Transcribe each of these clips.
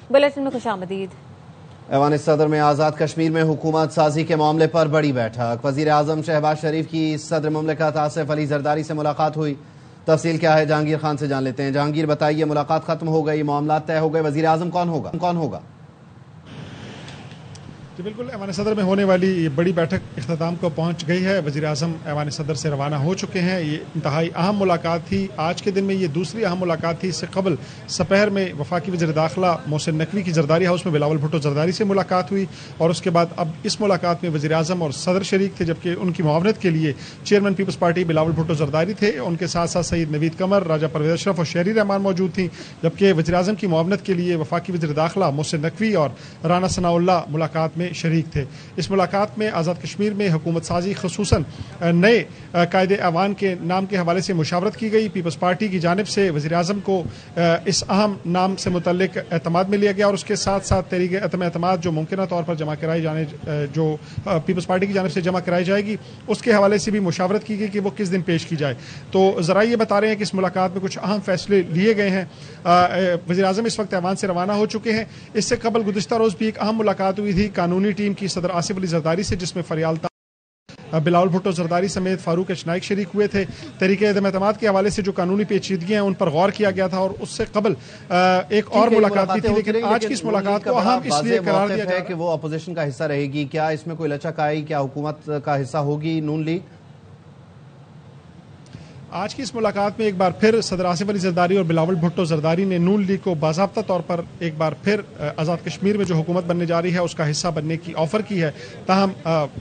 Bulletin में खुशामदीद। ऐवान सदर में आज़ाद कश्मीर में हुकूमत साजी के मामले पर बड़ी बैठक। वज़ीर आज़म शहबाज शरीफ की सदर मुमलिकत आसिफ अली जरदारी से मुलाकात हुई। तफसील क्या है जहांगीर खान से जान लेते हैं। जहांगीर बताइए, मुलाकात खत्म हो गई, मामला तय हो गए, वज़ीर आज़म कौन होगा? जी बिल्कुल, ऐवान सदर में होने वाली ये बड़ी बैठक इख्तिताम को पहुंच गई है। वज़ीर आज़म ऐवान सदर से रवाना हो चुके हैं। ये इंतहाई अहम मुलाकात थी। आज के दिन में ये दूसरी अहम मुलाकात थी। इससे कबल सपहर में वफाकी वज़ीर दाखिला मोहसिन नकवी की जरदारी हाउस में बिलावल भुट्टो जरदारी से मुलाकात हुई और उसके बाद अब इस मुलाकात में वज़ीर आज़म और सदर शरीक थे, जबकि उनकी मुआवनत के लिए चेयरमैन पीपल्स पार्टी बिलावल भुट्टो जरदारी थे। उनके साथ साथ सईद नवीद कमर, राजा परवेज़ अशरफ और शहरी रहमान मौजूद थी, जबकि वज़ीर आज़म की मुआवनत के लिए वफाकी वज़ीर दाखिला मोहसिन नकवी और राना सनाउल्लाह मुलाकात में शरीक थे। इस मुलाकात में आज़ाद कश्मीर में हुकूमत साजी खसूसन नए कायदे ऐवान के नाम के हवाले से मुशावरत की गई। पीपल्स पार्टी की जानिब से वज़ीर आज़म को इस अहम नाम से मुतल्लिक एतमाद मिल लिया गया और उसके साथ साथ तहरीक अदम एतमाद जो मुमकिन तौर पर जमा कराई जाने जो पीपल्स पार्टी की जानिब से जमा कराई जाएगी उसके हवाले से भी मुशावरत की गई कि वो किस दिन पेश की जाए। तो ज़रा ये बता रहे हैं कि इस मुलाकात में कुछ अहम फैसले लिए गए हैं। वज़ीर आज़म इस वक्त ऐवान से रवाना हो चुके हैं। इससे कबल गुज़िश्ता रोज़ भी एक अहम मुलाकात हुई थी कानूनी टीम की सदर आसिफ अली जरदारी से, जिसमें फरियाल बिलावल भुट्टो जरदारी समेत फारूक एचनाइक शरीक हुए थे। तहरीक अदम एतमाद के हवाले से जो कानूनी पेचीदगियां हैं उन पर गौर किया गया था और उससे कबल एक और मुलाकात की थी, लेकिन आज की इस मुलाकात को अहम इसलिए करार दिया गया है कि वो अपोजिशन का हिस्सा रहेगी। क्या इसमें कोई लचक आई? क्या हुकूमत का हिस्सा होगी नून लीग? आज की इस मुलाकात में एक बार फिर सदर आसिफ अली जरदारी और बिलावल भुट्टो जरदारी ने नून लीग को बाज़ाब्ता तौर पर एक बार फिर आज़ाद कश्मीर में जो हुकूमत बनने जा रही है उसका हिस्सा बनने की ऑफ़र की है। ताहम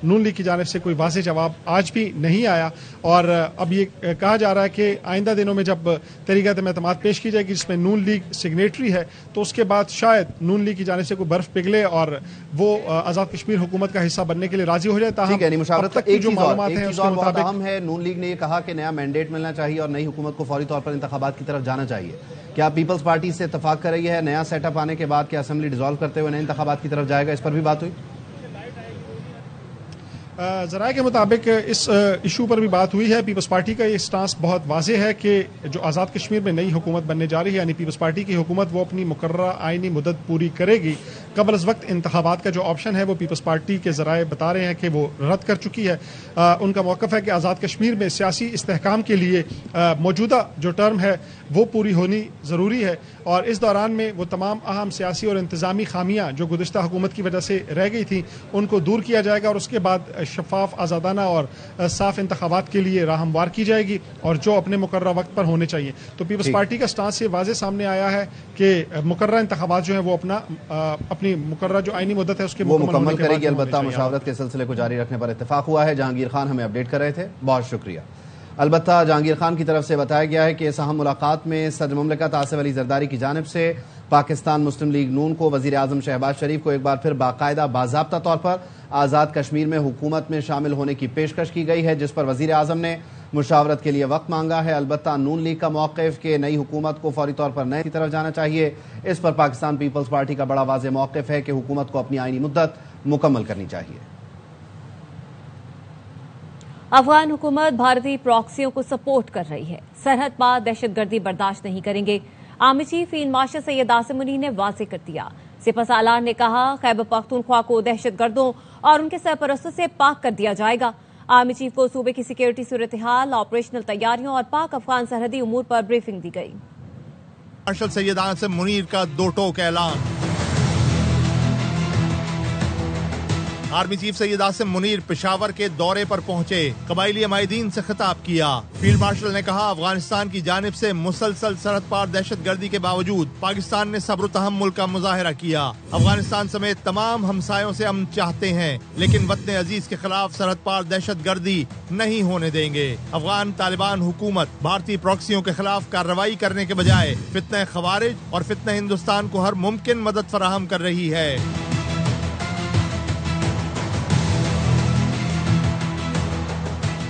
नून लीग की जानिब से कोई वाज़ेह जवाब आज भी नहीं आया और अब ये कहा जा रहा है कि आइंदा दिनों में जब तहरीक अदम एतमाद पेश की जाएगी जिसमें नून लीग सिग्नेटरी है तो उसके बाद शायद नून लीग की जानिब से कोई बर्फ़ पिघले और वो आज़ाद कश्मीर हुकूमत का हिस्सा बनने के लिए राजी हो जाए। नून लीग ने कहा कि नया मैंडेट मिलना चाहिए और नई हुकूमत को फौरी तौर पर इंतखाबात की तरफ जाना चाहिए। क्या पीपल्स पार्टी से इत्तेफाक कर रही है नया सेटअप आने के बाद कि असेंबली डिसॉल्व करते हुए नए इंतखाबात की तरफ जाएगा? इस पर भी बात हुई। ज़राए के मुताबिक इस इशू पर भी बात हुई है। पीपल्स पार्टी का ये स्टांस बहुत वाज़ेह है कि जो आज़ाद कश्मीर में नई हुकूमत बनने जा रही है यानी पीपल्स पार्टी की हुकूमत वो अपनी मुकर्ररा आइनी मुद्दत पूरी करेगी। कबल इस वक्त इंतखाबात का जो ऑप्शन है वो पीपल्स पार्टी के ज़राए बता रहे हैं कि वो रद्द कर चुकी है। उनका मौक़िफ़ है कि आज़ाद कश्मीर में सियासी इस्तेहकाम के लिए मौजूदा जो टर्म है वो पूरी होनी ज़रूरी है और इस दौरान में वो तमाम अहम सियासी और इंतज़ामी खामियाँ जो गुज़िश्ता हुकूमत की वजह से रह गई थी उनको दूर किया जाएगा और उसके बाद शफाफ, आज़ादाना और साफ इंतखाबात के लिए राह हमवार की जाएगी और जो अपने मुकर्रर वक्त पर होने चाहिए। तो पीपल्स पार्टी का स्टांस ये वाज़ेह सामने आया है कि मुकर्रर इंतखाबात जो है वो अपनी मुकर्रर जो आईनी मुद्दत है उसके मुकम्मल करेगी। अलबत्ता मुशावरत के सिलसिले को जारी रखने पर इत्तेफाक हुआ है। जहांगीर खान हमें अपडेट कर रहे थे, बहुत शुक्रिया। अलबत्ता जहांगीर खान की तरफ से बताया गया है कि इस अहम मुलाकात में सदर मुमलिकत आसिफ अली जरदारी की जानिब से पाकिस्तान मुस्लिम लीग नून को वज़ीर आज़म शहबाज शरीफ को एक बार फिर बाकायदा बाज़ाब्ता तौर पर आज़ाद कश्मीर में हुकूमत में शामिल होने की पेशकश की गई है, जिस पर वज़ीर आज़म ने मुशावरत के लिए वक्त मांगा है। अलबत्ता नून लीग का मौक़िफ़ कि नई हुकूमत को फौरी तौर पर नए की तरफ जाना चाहिए, इस पर पाकिस्तान पीपल्स पार्टी का बड़ा वाज़ेह मौक़िफ़ है कि हुकूमत को अपनी आइनी मुद्दत मुकम्मल करनी चाहिए। अफगान हुकूमत भारतीय प्रॉक्सियों को सपोर्ट कर रही है, सरहद पार दहशतगर्दी बर्दाश्त नहीं करेंगे। Army chief field marshal Syed Asim Munir ने वाज़ेह कर दिया। सिपहसालार ने कहा खैबर पख्तूनख्वा को दहशतगर्दों और उनके सरपरस्तों से पाक कर दिया जाएगा। आर्मी चीफ को सूबे की सिक्योरिटी सूरत हाल, ऑपरेशनल तैयारियों और पाक अफगान सरहदी उमूर पर ब्रीफिंग दी गई। मार्शल सैयद आसिम मुनीर का दो टोक ऐलान। आर्मी चीफ सैयद आसिम मुनीर पेशावर के दौरे पर पहुंचे, कबाइली अमायदीन से खिताब किया। फील्ड मार्शल ने कहा अफगानिस्तान की जानिब से मुसलसल सरहद पार दहशतगर्दी के बावजूद पाकिस्तान ने सब्र तहम्मुल का मुजाहिरा किया। अफगानिस्तान समेत तमाम हमसायों से अमन चाहते हैं लेकिन वतन अजीज के खिलाफ सरहद पार दहशतगर्दी नहीं होने देंगे। अफगान तालिबान हुकूमत भारतीय प्रॉक्सियों के खिलाफ कार्रवाई करने के बजाय फितने खवारिज और फितने हिंदुस्तान को हर मुमकिन मदद फराहम कर रही है।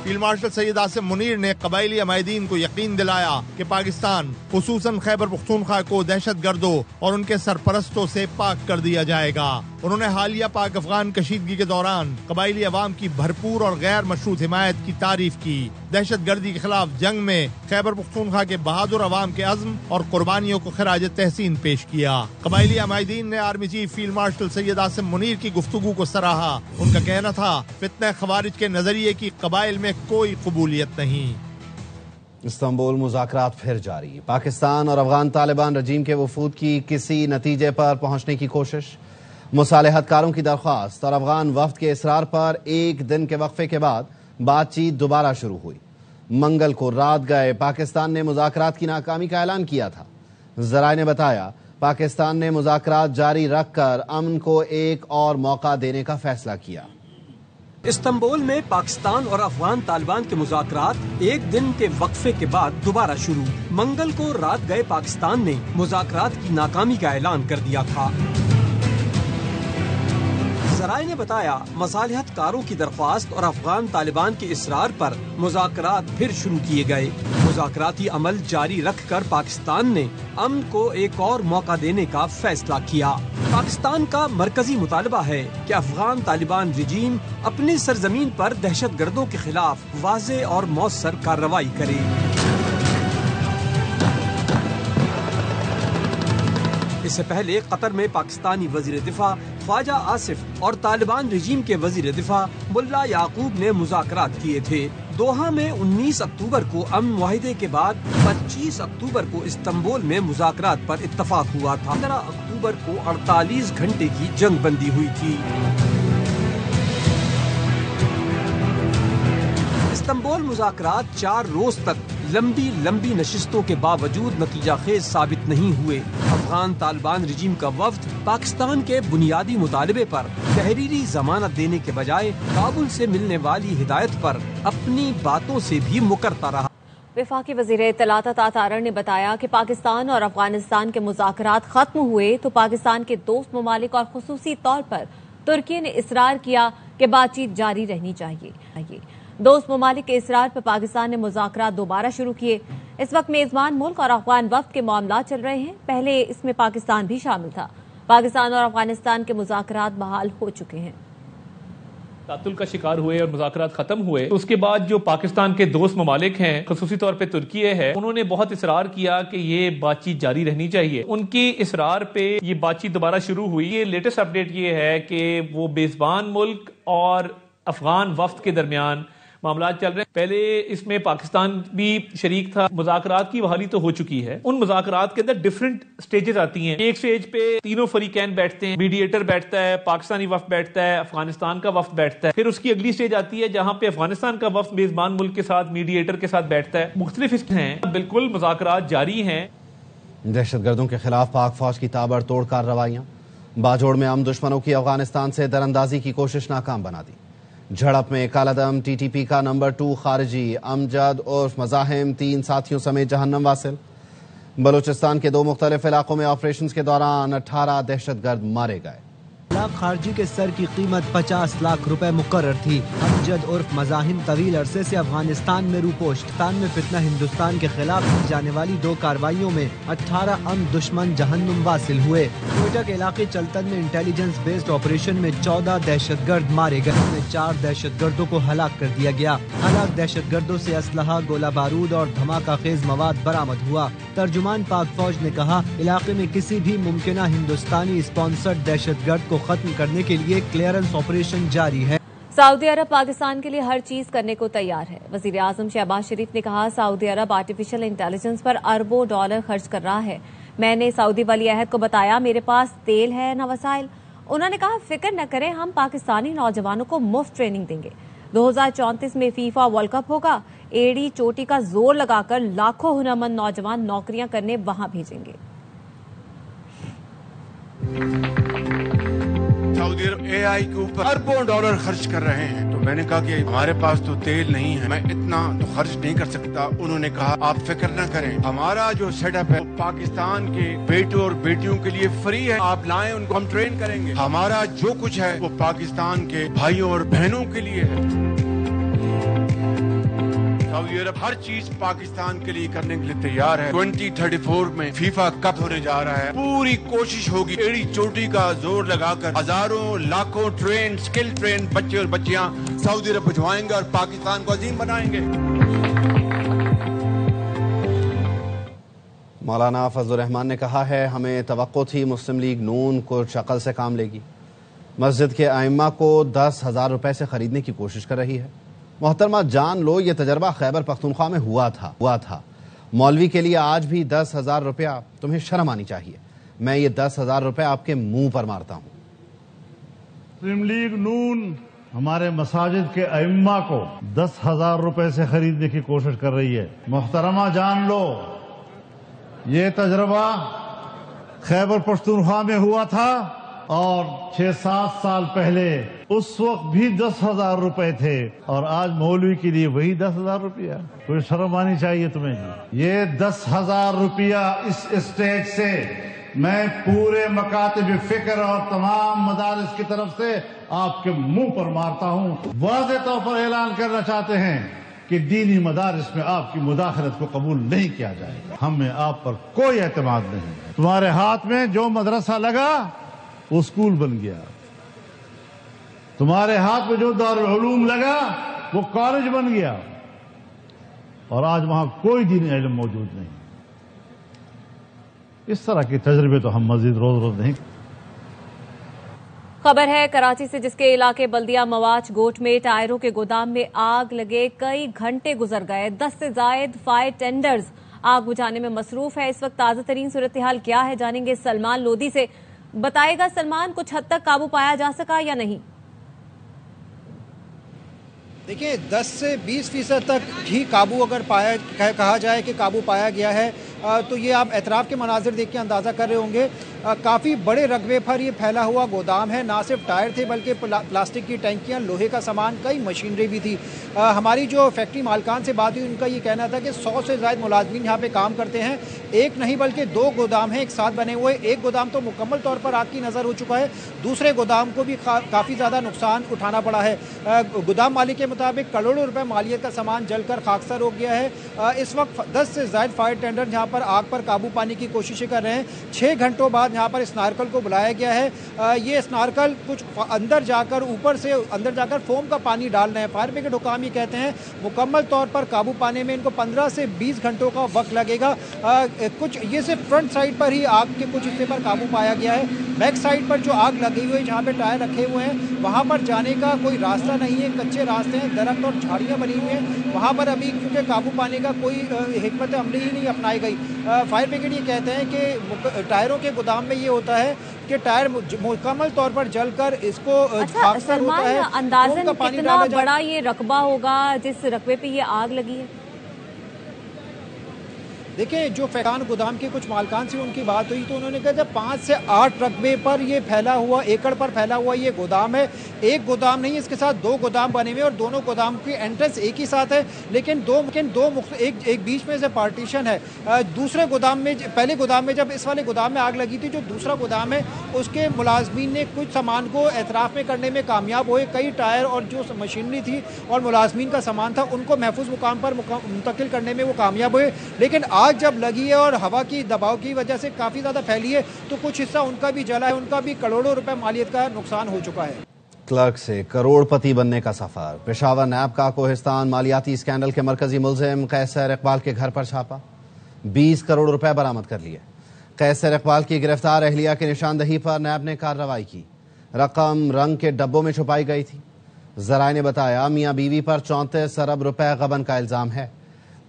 फील्ड मार्शल सैयद आसिम मुनीर ने कबाइली अमायदीन को यकीन दिलाया कि पाकिस्तान खुसूसन खैबर पख्तूनख्वा को दहशतगर्दों और उनके सरपरस्तों से पाक कर दिया जाएगा। انہوں نے حالیہ پاک افغان کشیدگی کے دوران قبائلی عوام کی بھرپور اور غیر مشروط حمایت کی تعریف کی. دہشت گردی کے خلاف جنگ میں خیبر پختونخوا کے بہادر عوام کے عزم اور قربانیوں کو خراج تحسین پیش کیا. قبائلی عمائدین نے army chief field marshal Syed Asim Munir کی گفتگو کو سراہا. ان کا کہنا تھا فتنہ خوارج کے نظریے کی قبائل میں کوئی قبولیت نہیں. استنبول مذاکرات پھر جاری. پاکستان اور افغان طالبان رجیم کے وفود کی کسی نتیجے پر پہنچنے کی کوشش. مصالحت کاروں کی درخواست اور افغان وفد کے اصرار پر ایک دن کے وقفے کے بعد بات چیت دوبارہ شروع ہوئی. منگل کو رات گئے پاکستان نے مذاکرات کی ناکامی کا اعلان کیا تھا. ذرائع نے بتایا پاکستان نے مذاکرات جاری رکھ کر امن کو ایک اور موقع دینے کا فیصلہ کیا. استنبول میں پاکستان اور افغان طالبان کے مذاکرات ایک دن کے وقفے کے بعد دوبارہ شروع. منگل کو رات گئے پاکستان نے مذاکرات کی ناکامی کا اعلان کر دیا تھا. ذرائع نے بتایا مصالحت کاروں کی درخواست اور افغان طالبان کے اصرار پر مذاکرات پھر شروع کیے گئے. مذاکراتی عمل جاری رکھ کر پاکستان نے امن کو ایک اور موقع دینے کا فیصلہ کیا. پاکستان کا مرکزی مطالبہ ہے کہ افغان طالبان رجیم اپنی سرزمین پر دہشت گردوں کے خلاف واضح اور مؤثر کارروائی کرے. اس سے پہلے قطر میں پاکستانی وزیر دفاع خواجہ آصف اور طالبان رجیم کے وزیر دفاع ملا یعقوب نے مذاکرات کیے تھے. دوحہ میں 19 اکتوبر کو امن معاہدے کے بعد 25 اکتوبر کو استنبول میں مذاکرات پر اتفاق ہوا تھا. 15 اکتوبر کو 48 گھنٹے کی جنگ بندی ہوئی تھی. استنبول مذاکرات 4 روز تک لمبی نشستوں کے باوجود نتیجہ خیز ثابت نہیں ہوئے. افغان طالبان رجیم کا وفد پاکستان کے بنیادی مطالبے پر تحریری ضمانت دینے کے بجائے کابل سے ملنے والی ہدایت پر اپنی باتوں سے بھی مکرتا رہا. وفاقی وزیر اطلاعات عطا تارڑ نے بتایا کہ پاکستان اور افغانستان کے مذاکرات ختم ہوئے تو پاکستان کے دوست ممالک اور خصوصی طور پر ترکی نے اصرار کیا کہ بات چیت جاری رہنی چاہیے. دوست ممالک کے اصرار پر پاکستان نے مذاکرات دوبارہ شروع کیے. اس وقت میزبان ملک اور افغان وفد کے معاملات چل رہے ہیں. پہلے اس میں پاکستان بھی شامل تھا. پاکستان اور افغانستان کے مذاکرات بحال ہو چکے ہیں. تعطل کا شکار ہوئے اور مذاکرات ختم ہوئے اس کے بعد جو پاکستان کے دوست ممالک ہیں خصوصی طور پہ ترکی ہے انہوں نے بہت اصرار کیا کہ یہ بات چیت جاری رہنی چاہیے. ان کی اصرار پہ یہ بات چیت دوبارہ شروع ہوئی. یہ لیٹسٹ اپڈیٹ یہ ہے کہ وہ میزبان ملک اور افغان وفد کے درمیان معاملات چل رہے ہیں. پہلے اس میں پاکستان بھی شریک تھا. مذاکرات کی بحالی تو ہو چکی ہے. ان مذاکرات کے اندر ڈیفرنٹ سٹیجز آتی ہیں. ایک سٹیج پہ تینوں فریقین بیٹھتے ہیں. میڈیٹر بیٹھتا ہے, پاکستانی وفد بیٹھتا ہے, افغانستان کا وفد بیٹھتا ہے. پھر اس کی اگلی سٹیج آتی ہے جہاں پہ افغانستان کا وفد میزبان ملک کے ساتھ میڈیٹر کے ساتھ بیٹھتا ہے. مختلف ہیں. بالکل مذاکرات جاری ہیں. دہشت گردوں کے خلاف پاک فوج کی تابڑ توڑ کارروائیاں. باجوڑ میں ہم دشمنوں کی افغانستان سے دراندازی کی کوشش ناکام بنا دی. جھڑپ میں کالعدم ٹی ٹی پی کا نمبر 2 خارجی امجد عرف مزاحم 3 ساتھیوں سمیت جہنم واصل. بلوچستان کے 2 مختلف علاقوں میں آپریشنز کے دوران 18 دہشت گرد مارے گئے. خارجی کے سر کی قیمت 50 لاکھ روپے مقرر تھی. امجد عرف مزاحم طویل عرصے سے افغانستان میں روپوش. میں فتنہ ہندوستان کے خلاف کی جانے والی 2 کارروائیوں میں 18 دشمن جہنم واصل ہوئے. کوئٹہ کے علاقے چلتن میں انٹیلیجنس بیسڈ آپریشن میں 14 دہشت گرد مارے گئے. ان میں 4 دہشت گردوں کو ہلاک کر دیا گیا. ہلاک دہشت گردوں سے اسلحہ, گولہ بارود اور دھماکہ خیز مواد برآمد ہوا. ترجمان پاک فوج نے کہا علاقے میں کسی بھی ممکنہ ہندوستانی اسپانسرڈ دہشت گرد کو ختم کرنے کے لیے کلیئرنس آپریشن جاری ہے. سعودی عرب پاکستان کے لیے ہر چیز کرنے کو تیار ہے. وزیر اعظم شہباز شریف نے کہا سعودی عرب آرٹیفیشل انٹیلیجنس پر اربوں ڈالر خرچ کر رہا ہے. میں نے سعودی ولی عہد کو بتایا میرے پاس تیل ہے نہ وسائل. انہوں نے کہا فکر نہ کریں, ہم پاکستانی نوجوانوں کو مفت ٹریننگ دیں گے. 2034 میں فیفا ورلڈ کپ ہوگا. ایڑی چوٹی کا زور لگا کر لاکھوں ہنرمند نوجوان نوکریاں کرنے وہاں بھیجیں گے. سعودی عرب اے آئی کے اوپر اربوں ڈالر خرچ کر رہے ہیں. تو میں نے کہا کہ ہمارے پاس تو تیل نہیں ہے, میں اتنا تو خرچ نہیں کر سکتا. انہوں نے کہا آپ فکر نہ کریں, ہمارا جو سیٹ اپ ہے پاکستان کے بیٹوں اور بیٹیوں کے لیے فری ہے. آپ لائیں, ان کو ہم ٹرین کریں گے. ہمارا جو کچھ ہے وہ پاکستان کے بھائیوں اور بہنوں کے لیے ہے. सऊदी अरब हर चीज पाकिस्तान के लिए करने के लिए तैयार है। 2034 में फीफा कप होने जा रहा है। पूरी कोशिश होगी एड़ी चोटी का जोर लगाकर हजारों लाखों स्किल ट्रेन बच्चे और बच्चियां सऊदी अरब भिजवाएंगे और पाकिस्तान को अजीम बनाएंगे। मौलाना फजलुर रहमान ने कहा है, हमें तवक्को थी मुस्लिम लीग नून को शक्ल से काम लेगी। मस्जिद के आइम्मा को 10,000 रुपए से खरीदने की कोशिश कर रही है। मोहतरमा जान लो, ये तजर्बा खैबर पख्तूनख्वा में हुआ था। मौलवी के लिए आज भी 10,000 रुपया, तुम्हें शर्म आनी चाहिए। मैं ये 10,000 रुपए आपके मुंह पर मारता हूं। मुस्लिम लीग नून हमारे मसाजिद के आइम्मा को 10,000 रुपए से खरीदने की कोशिश कर रही है। मोहतरमा जान लो, ये तजर्बा खैबर पख्तूनख्वा में हुआ था और 6-7 साल पहले उस वक्त भी 10,000 रुपए थे और आज मौलवी के लिए वही 10,000 रुपया। कोई शर्म आनी चाहिए तुम्हें जी। ये 10,000 रुपया इस स्टेज से मैं पूरे मकातिब फिक्र और तमाम मदारिस की तरफ से आपके मुंह पर मारता हूं। वाज़ेह तौर पर ऐलान करना चाहते हैं कि दीनी मदारिस में आपकी मुदाखलत को कबूल नहीं किया जाएगा। हमें आप पर कोई एतमाद नहीं। तुम्हारे हाथ में जो मदरसा लगा वो स्कूल बन गया, तुम्हारे हाथ में जो दारुल उलूम लगा वो कॉलेज बन गया और आज वहां कोई दीनी इल्म मौजूद नहीं। इस तरह के तजर्बे तो हम मजीद रोज रोज नहीं। खबर है कराची से, जिसके इलाके बल्दिया मवाज गोट में टायरों के गोदाम में आग लगे कई घंटे गुजर गए। 10 से ज्यादा फायर टेंडर्स आग बुझाने में मसरूफ है। इस वक्त ताजा तरीन सूरत हाल क्या है, जानेंगे सलमान लोधी से। बताएगा सलमान, कुछ हद तक काबू पाया जा सका या नहीं? देखिए 10 से 20% तक ही काबू अगर कहा जाए कि काबू पाया गया है तो ये आप एतराफ़ के मनाजिर देख के अंदाज़ा कर रहे होंगे। काफ़ी बड़े रकबे पर ये फैला हुआ गोदाम है। ना सिर्फ टायर थे बल्कि प्लास्टिक की टंकियाँ, लोहे का सामान, कई मशीनरी भी थी। हमारी जो फैक्ट्री मालकान से बात हुई, उनका ये कहना था कि 100 से ज़्यादा मुलाजमीन यहाँ पे काम करते हैं। एक नहीं बल्कि 2 गोदाम हैं एक साथ बने हुए। एक गोदाम तो मुकम्मल तौर पर आग की नज़र हो चुका है, दूसरे गोदाम को भी काफ़ी ज़्यादा नुकसान उठाना पड़ा है। गोदाम मालिक के मुताबिक करोड़ों रुपए मालियत का सामान जलकर खाकसार हो गया है। इस वक्त 10 से ज़्यादा फायर टेंडर यहाँ पर आग पर काबू पाने की कोशिशें कर रहे हैं। 6 घंटों बाद यहाँ पर स्नार्कल को बुलाया गया है। ये स्नार्कल कुछ अंदर जाकर, ऊपर से अंदर जाकर फोम का पानी डाल रहे हैं। फायर ब्रिगेड हुकाम ये कहते हैं मुकम्मल तौर पर काबू पाने में इनको 15 से 20 घंटों का वक्त लगेगा। कुछ ये सिर्फ फ्रंट साइड पर ही आग के कुछ हिस्से पर काबू पाया गया है। बैक साइड पर जो आग लगी हुई है, जहाँ पे टायर रखे हुए हैं, वहाँ पर जाने का कोई रास्ता नहीं है। कच्चे रास्ते हैं, दरख्त और झाड़ियाँ बनी हुई हैं। वहाँ पर अभी क्योंकि काबू पाने का कोई हिकमत अमली ही नहीं अपनाई गई। फायर ब्रिगेड ये कहते हैं कि टायरों के गोदाम में ये होता है कि टायर मुकम्मल तौर पर जलकर इसको खाकसार होता है। अंदाज़न कितना बड़ा ये रकबा होगा जिस रकबे पे ये आग लगी है? देखिए जो फैकान गोदाम के कुछ मालकान से उनकी बात हुई तो उन्होंने कहा जब 5 से 8 रकबे पर ये फैला हुआ, एकड़ पर फैला हुआ ये गोदाम है। एक गोदाम नहीं, इसके साथ 2 गोदाम बने हुए और दोनों गोदाम की एंट्रेंस एक ही साथ है, लेकिन एक बीच में से पार्टीशन है। दूसरे गोदाम में, पहले गोदाम में जब इस वाले गोदाम में आग लगी थी, जो दूसरा गोदाम है उसके मुलाजमीन ने कुछ सामान को एतराफ़ में करने में कामयाब हुए। कई टायर और जो मशीनरी थी और मुलाजमीन का सामान था उनको महफूज मुकाम पर मुंतकिल करने में वो कामयाब हुए। लेकिन आग जब लगी है और हवा की दबाव की वजह से काफ़ी ज़्यादा फैली है तो कुछ हिस्सा उनका भी जला है, उनका भी करोड़ों रुपए मालियत का नुकसान हो चुका है। क्लर्क से करोड़पति बनने का सफर। पेशावर नैब का कोहिस्तान मालियाती स्कैंडल के मरकजी मुलजिम कैसर इकबाल के घर पर छापा, 20 करोड़ रुपए बरामद कर लिए। कैसर इकबाल की गिरफ्तार अहलिया की निशानदही पर नैब ने कार्रवाई की। रकम रंग के डब्बों में छुपाई गई थी। जराए ने बताया मियाँ बीवी पर 34 अरब रुपए गबन का इल्जाम है।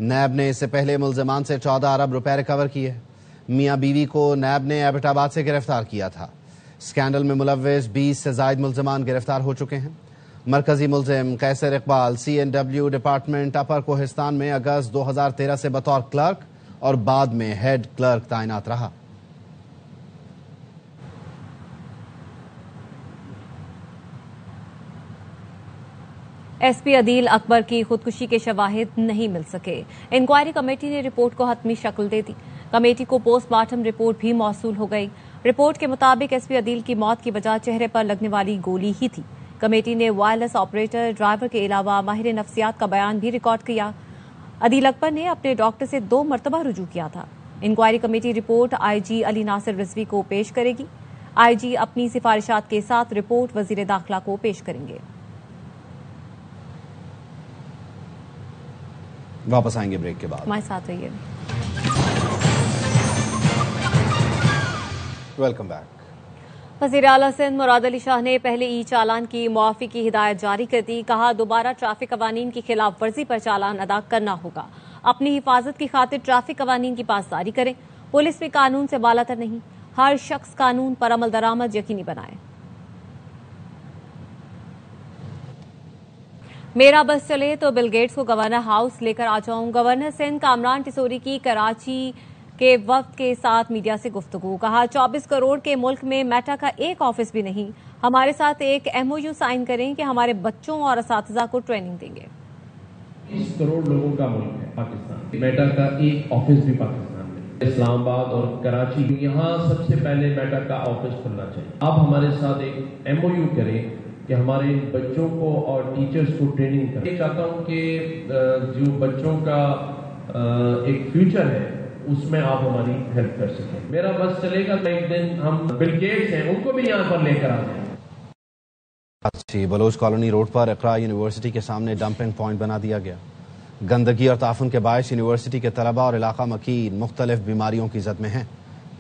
नैब ने इससे पहले मुल्जिमान से 14 अरब रुपए रिकवर किए। मियाँ बीवी को नैब ने एबटाबाद से गिरफ्तार किया था। स्कैंडल में मुलव्विस 20 से ज्यादा मुल्जिमान गिरफ्तार हो चुके हैं। मरकजी मुल्जिम कैसर इकबाल CNW डिपार्टमेंट अपर कोहिस्तान में अगस्त 2013 से बतौर क्लर्क और बाद में हेड क्लर्क तैनात रहा। SP अदील अकबर की खुदकुशी के शवाहिद नहीं मिल सके। इंक्वायरी कमेटी ने रिपोर्ट को हतमी शक्ल दे दी। कमेटी को पोस्टमार्टम रिपोर्ट भी मौसूल हो गई। रिपोर्ट के मुताबिक SP अदील की मौत की वजह चेहरे पर लगने वाली गोली ही थी। कमेटी ने वायरलेस ऑपरेटर, ड्राइवर के अलावा माहिर नफ्सियात का बयान भी रिकॉर्ड किया। عدیل اکبر نے اپنے ڈاکٹر سے 2 مرتبہ رجوع کیا تھا۔ انکوائری کمیٹی رپورٹ آئی جی علی ناصر رضوی کو پیش کرے گی۔ آئی جی اپنی سفارشات کے ساتھ رپورٹ وزیر داخلہ کو پیش کریں گے۔ واپس آئیں گے بریک کے بعد، ہمارے ساتھ رہیے۔ Welcome back. وزیر اعلیٰ سندھ مراد علی شاہ نے پہلے ای چالان کی معافی کی ہدایت جاری کر دی۔ کہا دوبارہ ٹریفک قوانین کی خلاف ورزی پر چالان ادا کرنا ہوگا۔ اپنی حفاظت کی خاطر ٹریفک قوانین کی پاسداری کریں۔ پولیس بھی قانون سے بالاتر نہیں، ہر شخص قانون پر عمل درآمد یقینی بنائے۔ میرا بس چلے تو بل گیٹس کو گورنر ہاؤس لے کر آ جاؤں۔ گورنر سندھ کامران ٹیسوری کی کراچی کے وفد کے ساتھ میڈیا سے گفتگو۔ کہا 24 کروڑ کے ملک میں میٹا کا ایک آفس بھی نہیں، ہمارے ساتھ ایک MOU سائن کریں کہ ہمارے بچوں اور اساتذہ کو ٹریننگ دیں گے۔ 20 کروڑ لوگوں کا ملک ہے پاکستان، میٹا کا ایک آفس بھی پاکستان میں، اسلام آباد اور کراچی، یہاں سب سے پہلے میٹا کا آفس کھلنا چاہیے۔ آپ ہمارے ساتھ ایک MOU کریں کہ ہمارے بچوں کو اور ٹیچرز کو ٹریننگ کریں۔ میں چاہتا ہوں کہ جو بچوں کا ایک فیوچر ہے اس میں آپ ہماری ہیلپ کر سکیں۔ میرا بس چلے گا، ایک دن ہم بل گیٹس ہیں ان کو بھی یہاں پر لے کر آتے ہیں۔ بلوچ کالونی روڈ پر اقرا یونیورسٹی کے سامنے ڈمپنگ پوائنٹ بنا دیا گیا۔ گندگی اور تعفن کے باعث یونیورسٹی کے طلباء اور علاقہ مکین مختلف بیماریوں کی زد میں ہیں۔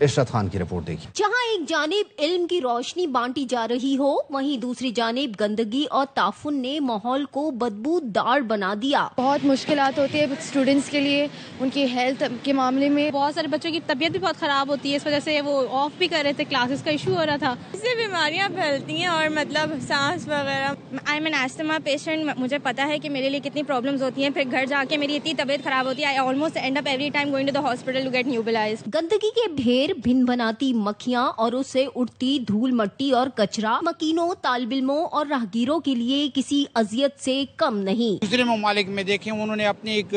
عشرت خان کی رپورٹ دیکھیں۔ جہاں ایک جانب علم کی روشنی بانٹی جا رہی ہو، وہیں دوسری جانب گندگی اور تعفن نے ماحول کو بدبودار بنا دیا۔ بہت مشکلات ہوتی ہے اسٹوڈنٹس کے لیے، ان کی ہیلتھ کے معاملے میں۔ بہت سارے بچوں کی طبیعت بھی بہت خراب ہوتی ہے، اس وجہ سے وہ آف بھی کر رہے تھے، کلاسز کا ایشو ہو رہا تھا۔ اس سے بیماریاں پھیلتی ہیں اور مطلب سانس وغیرہ۔ I am an asthma patient, مجھے پتا ہے کہ میرے لیے کتنی پرابلمز ہوتی ہیں، پھر گھر جا کے میری اتنی طبیعت خراب ہوتی ہے، I almost end up every time going to the hospital to get nebulized. گندگی کے ڈھیر بھن بناتی مکھیاں اور اس سے اٹھتی دھول مٹی اور کچرا مکینوں، طالب علموں اور راہگیروں کے لیے کسی اذیت سے کم نہیں۔ دوسرے ممالک میں دیکھیں انہوں نے اپنی ایک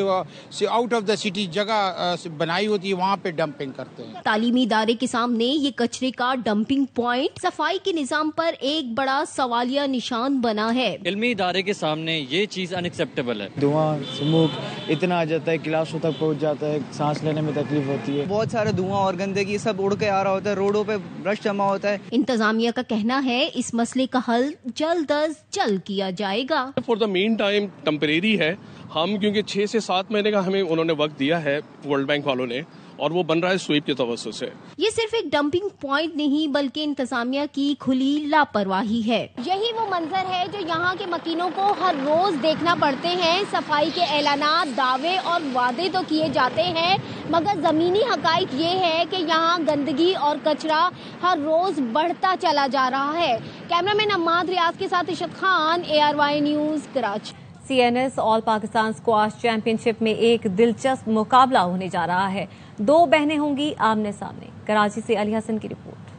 آؤٹ آف دا سٹی جگہ بنائی ہوتی ہے، وہاں پہ ڈمپنگ کرتے ہیں۔ تعلیمی ادارے کے سامنے یہ کچرے کا ڈمپنگ پوائنٹ صفائی کے نظام پر ایک بڑا سوالیہ نشان بنا ہے۔ علمی ادارے کے سامنے یہ چیز ان ایکسیپٹیبل ہے۔ دھواں سموک اتنا آ جاتا ہے، کلاسوں تک پہنچ جاتا ہے، سانس لینے میں تکلیف ہوتی ہے۔ بہت سارا دھواں اور گندگی سب اڑ کے آ رہا ہوتا ہے، روڈوں پہ رش جمع ہوتا ہے۔ انتظامیہ کا کہنا ہے اس مسئلے کا حل جلد از جلد کیا جائے گا۔ For the meantime temporary ہے، ہم کیونکہ 6 سے 7 مہینے کا ہمیں انہوں نے وقت دیا ہے ورلڈ بینک والوں نے، اور وہ بن رہا ہے سویپ کے توسط سے۔ یہ صرف ایک ڈمپنگ پوائنٹ نہیں بلکہ انتظامیہ کی کھلی لاپرواہی ہے۔ یہی وہ منظر ہے جو یہاں کے مکینوں کو ہر روز دیکھنا پڑتے ہیں۔ صفائی کے اعلانات، دعوے اور وعدے تو کیے جاتے ہیں، مگر زمینی حقائق یہ ہے کہ یہاں گندگی اور کچرا ہر روز بڑھتا چلا جا رہا ہے۔ کیمرہ مین اماد ریاض کے ساتھ Ishrat Khan, ARY news, Karachi. CNS all Pakistan squash championship میں ایک دلچسپ مقابلہ ہونے جا رہا ہے۔ 2 بہنیں ہوں گی آمنے سامنے۔ کراچی سے علی حسن کی رپورٹ۔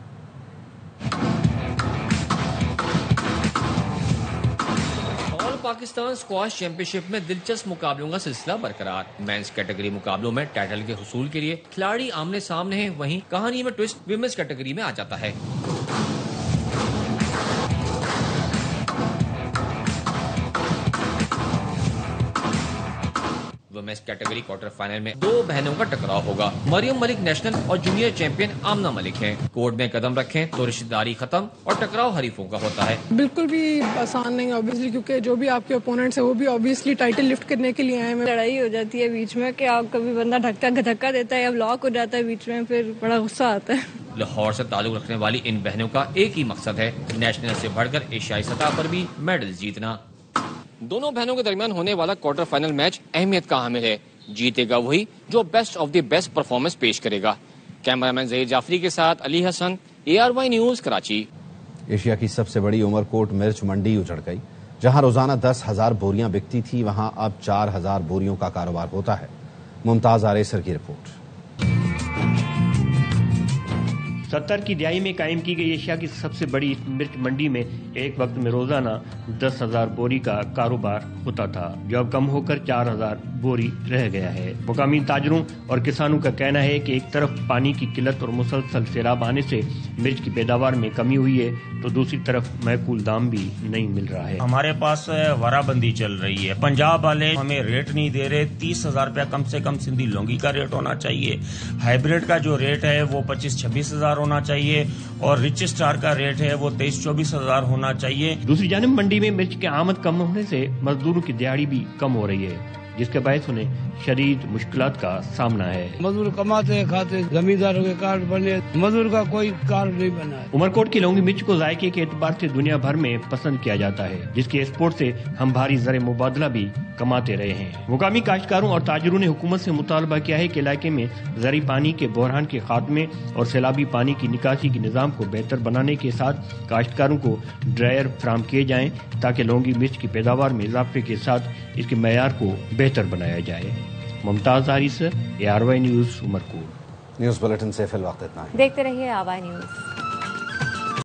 آل پاکستان اسکواش چیمپئن شپ میں دلچسپ مقابلوں کا سلسلہ برقرار۔ مینس کیٹیگری مقابلوں میں ٹائٹل کے حصول کے لیے کھلاڑی آمنے سامنے ہیں، وہیں کہانی میں ٹوسٹ ویمنس کیٹیگری میں آ جاتا ہے۔ ویمنس کیٹیگری کوارٹر فائنل میں 2 بہنوں کا ٹکراؤ ہوگا۔ مریم ملک نیشنل اور جونیئر چیمپئن آمنہ ملک ہیں۔ کورٹ میں قدم رکھیں تو رشتہ داری ختم اور ٹکراؤ حریفوں کا ہوتا ہے۔ بالکل بھی آسان نہیں obviously، کیونکہ جو بھی آپ کے اپوننٹس ہیں وہ بھی obviously ٹائٹل لفٹ کرنے کے لیے آئے ہیں۔ لڑائی ہو جاتی ہے بیچ میں کہ آپ کبھی بندہ دھکا دیتا ہے یا بلاک ہو جاتا ہے بیچ میں، پھر بڑا غصہ آتا ہے۔ لاہور سے تعلق رکھنے والی ان بہنوں کا ایک ہی مقصد ہے، نیشنل سے بڑھ کر ایشیائی سطح پر بھی میڈل جیتنا۔ دونوں بہنوں کے درمیان ہونے والا کوارٹر فائنل میچ اہمیت کا حامل ہے۔ جیتے گا وہی جو best of the best performance پیش کرے گا۔ کیمرہ مین ظہیر جعفری کے ساتھ علی حسن، ARY نیوز، کراچی۔ ایشیا کی سب سے بڑی عمر کوٹ مرچ منڈی اجڑ گئی۔ جہاں روزانہ 10,000 بوریاں بکتی تھی، وہاں اب 4,000 بوریوں کا کاروبار ہوتا ہے۔ ممتاز آریسر کی رپورٹ۔ 70 की दहाई में कायम की गई एशिया की सबसे बड़ी मिर्च मंडी में एक वक्त में रोजाना 10,000 बोरी का कारोबार होता था, जो अब कम होकर 4,000 बोरी रह गया है। मुकामी ताजरों और किसानों का कहना है कि एक तरफ पानी की किल्लत और मुसलसल सैलाब आने से मिर्च की पैदावार में कमी हुई है, तो दूसरी तरफ महकूल दाम भी नहीं मिल रहा है। हमारे पास वाराबंदी चल रही है, पंजाब वाले हमें रेट नहीं दे रहे। 30,000 रुपया कम से कम सिंधी लौंगी का रेट होना चाहिए, हाइब्रिड का जो रेट है वो 25-26 हजार होना चाहिए और रिच स्टार का रेट है वो 23-24 हजार होना चाहिए। दूसरी जानिब मंडी में मिर्च की आमद कम होने से मजदूरों की दिहाड़ी भी कम हो रही है, जिसके बायस उन्हें शदीद मुश्किलात का सामना है। मजदूर कमाते खाते, जमींदारों के कार्ड बने, मजदूर का कोई कार्ड नहीं बना है। उमरकोट की लौंगी मिर्च को जायके के एतबार से दुनिया भर में पसंद किया जाता है, जिसके एक्सपोर्ट से हम भारी ज़र मुबादला भी कमाते रहे हैं। मुकामी काश्तकारों और ताजरों ने हुकूमत से मुतालबा किया है कि इलाके में ज़री पानी के बहरान के खात्मे और सैलाबी पानी की निकासी के निज़ाम को बेहतर बनाने के साथ काश्तकारों को ड्रायर फराम किए जाएं, ताकि लौंगी मिर्च की पैदावार में इजाफे के साथ इसके मयार को बेहतर बनाया जाए। Mumtaz Haris, ARY news, Umarkot. News bulletin से फिल वक्त इतना है। देखते रहिए ARY न्यूज़।